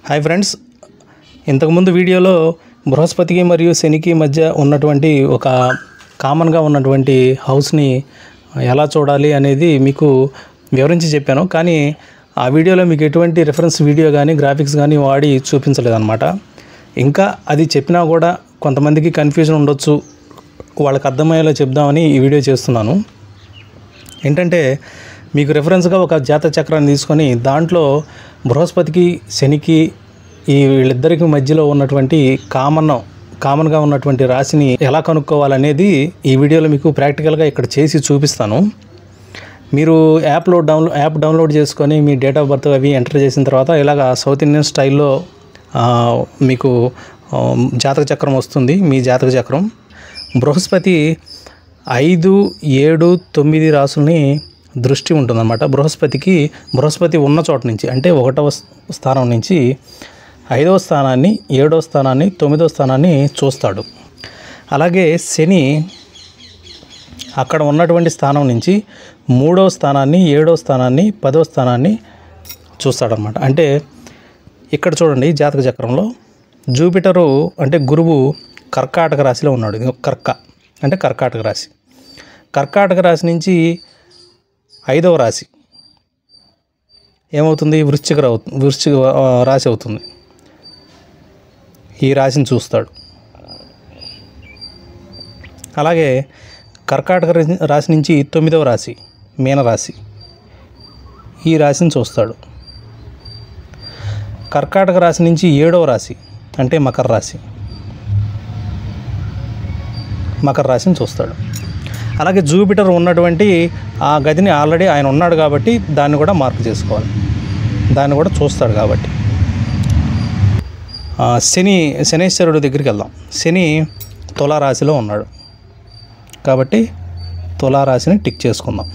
Hi friends, ఇంతకుముందు వీడియోలో బృహస్పతికి మరియు శనికి మధ్య ఉన్నటువంటి ఒక కామన్గా ఉన్నటువంటి హౌస్ని ఎలా చూడాలి అనేది మీకు వివరించి చెప్పాను. కానీ ఆ వీడియోలో మీకు ఎటువంటి రిఫరెన్స్ వీడియో కానీ గ్రాఫిక్స్ కానీ వాడి చూపించలేదన్నమాట. ఇంకా అది చెప్పినా కూడా కొంతమందికి కన్ఫ్యూజన్ ఉండొచ్చు, వాళ్ళకి అర్థమయ్యేలా చెప్దామని ఈ వీడియో చేస్తున్నాను. ఏంటంటే మీకు రెఫరెన్స్గా ఒక జాతక చక్రాన్ని తీసుకొని దాంట్లో బృహస్పతికి శనికి ఈ వీళ్ళిద్దరికి మధ్యలో ఉన్నటువంటి కామన్గా ఉన్నటువంటి రాశిని ఎలా కనుక్కోవాలనేది ఈ వీడియోలో మీకు ప్రాక్టికల్గా ఇక్కడ చేసి చూపిస్తాను. మీరు యాప్ డౌన్లోడ్ చేసుకొని మీ డేట్ ఆఫ్ బర్త్ అవి ఎంటర్ చేసిన తర్వాత ఇలాగ సౌత్ ఇండియన్ స్టైల్లో మీకు జాతక చక్రం వస్తుంది. మీ జాతక చక్రం బృహస్పతి 5, 7, 9 రాసుల్ని దృష్టి ఉంటుందన్నమాట. బృహస్పతి ఉన్న చోట నుంచి అంటే 1వ స్థానం నుంచి 5వ స్థానాన్ని, 7వ స్థానాన్ని, 9వ స్థానాన్ని చూస్తాడు. అలాగే శని అక్కడ ఉన్నటువంటి స్థానం నుంచి 3వ స్థానాన్ని, 7వ స్థానాన్ని, 10వ స్థానాన్ని చూస్తాడనమాట. అంటే ఇక్కడ చూడండి జాతక చక్రంలో జూపిటరు అంటే గురువు కర్కాటక రాశిలో ఉన్నాడు. అంటే కర్కాటక రాశి. కర్కాటక రాశి నుంచి 5వ రాశి ఏమవుతుంది? వృశ్చిక రాశి అవుతుంది. ఈ రాశిని చూస్తాడు. అలాగే కర్కాటక రాశి నుంచి 9వ రాశి మీనరాశి, ఈ రాశిని చూస్తాడు. కర్కాటక రాశి నుంచి 7వ రాశి అంటే మకర రాశిని చూస్తాడు. అలాగే జూపిటర్ ఉన్నటువంటి ఆ గదిని ఆల్రెడీ ఆయన ఉన్నాడు కాబట్టి దాన్ని కూడా మార్క్ చేసుకోవాలి, దాన్ని కూడా చూస్తాడు కాబట్టి. శనేశ్వరుడు దగ్గరికి వెళ్దాం. శని తులారాశిలో ఉన్నాడు కాబట్టి తులారాశిని టిక్ చేసుకుందాం.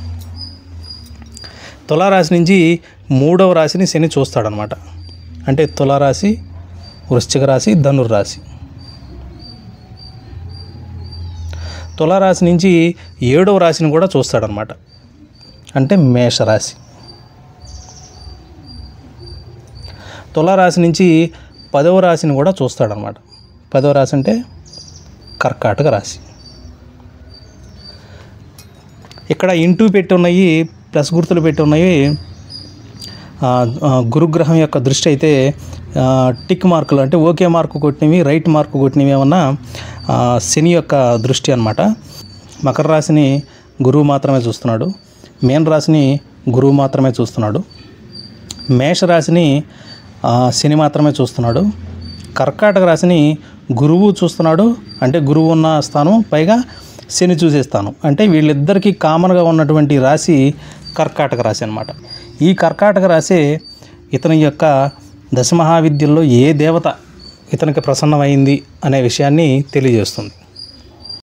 తులారాశి నుంచి 3వ రాశిని శని చూస్తాడనమాట. అంటే తులారాశి, వృశ్చిక రాశి, ధనుర్రాశి. తులారాశి నుంచి 7వ రాశిని కూడా చూస్తాడనమాట. అంటే మేషరాశి. తులారాశి నుంచి 10వ రాశిని కూడా చూస్తాడనమాట. 10వ రాశి అంటే కర్కాటక రాశి. ఇక్కడ ఇంటూ పెట్టి ఉన్నాయి, ప్లస్ గుర్తులు పెట్టి ఉన్నాయి. గురుగ్రహం యొక్క దృష్టి అయితే టిక్ మార్కులు అంటే ఓకే మార్కు కొట్టినవి, రైట్ మార్కు కొట్టినవి ఏమన్నా శని యొక్క దృష్టి అన్నమాట. మకర రాశిని గురువు మాత్రమే చూస్తున్నాడు. మీన రాశిని గురువు మాత్రమే చూస్తున్నాడు. మేషరాశిని శని మాత్రమే చూస్తున్నాడు. కర్కాటక రాశిని గురువు చూస్తున్నాడు. అంటే గురువు ఉన్న స్థానం పైగా శని చూసే స్థానం. అంటే వీళ్ళిద్దరికీ కామన్గా ఉన్నటువంటి రాశి కర్కాటక రాశి అన్నమాట. ఈ కర్కాటక రాశి ఇతని యొక్క దశమహావిద్యల్లో ఏ దేవత ఇతనికి ప్రసన్నమైంది అనే విషయాన్ని తెలియజేస్తుంది.